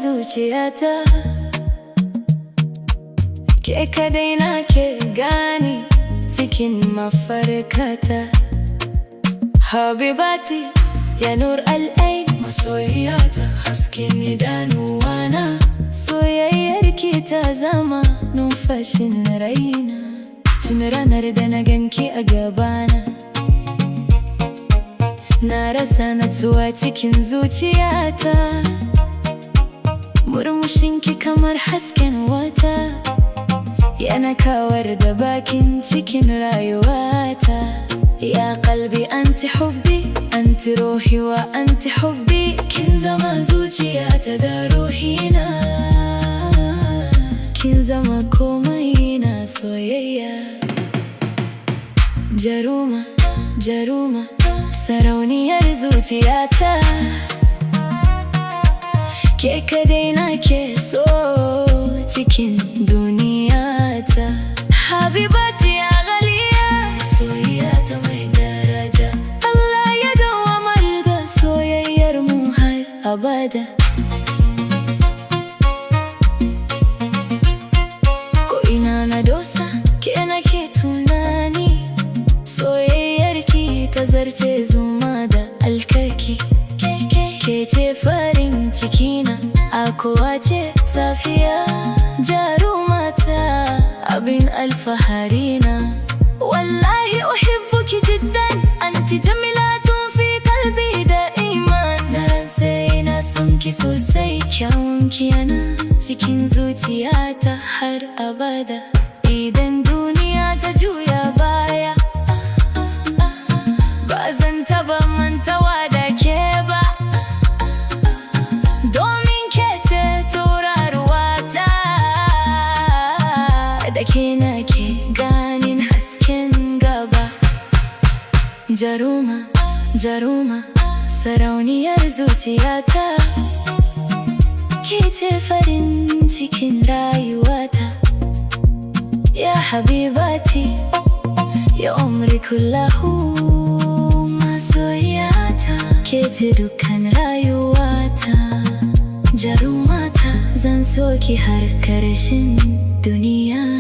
zuciyata. Ke kadai nake gani cikin mafarkata. Habibati ya nur al'ain, masoyiyata hasken idanuwana. Soyayyarki ta zama numfashin raina tun ranar da na ganki a gabana. Na rasa natsuwa cikin zuciyata. Murmushinki kamar hasken wata, yana kawar da bakin cikin rayuwata. Ya qalbi anti hubbi, anti ruhi wa anti hubbi. Kin zama zuciyata da ruhina, kin zama komai na soyayya. Jaruma, jaruma, sarauniyar zuciyata. Ke kadai nake so cikin duniyata. Habibati ya ghaliya, soyayyata mai daraja. Allah ya dawamar da soyayyar mu har abada. Ko ina na dosa ke nake tunani. Soyayyarki ta zarce zuma da alkaki. Ke ce farin cikina, akowa ce safiya. Jarumata abin alfaharina. Wallahi uhibbuki jiddan, anti jamilatun fi qalbi da'iman. Na rantse ina sonki sosai, kyawunki yana cikin zuciyata har abada. Idan duniya ta juya baya, ba zan taba mantawa da ke ba. Domin ke ce tauraruwata, da ke nake ganin hasken gaba. Jaruma, jaruma, sarauniyar zuciyata. Ke ce farin cikin rayuwata. Ya habibati, ya umri kullahu. Masoyiyata ke ce dukkan rayuwata. Jarumata, zan so ki har karshen duniya.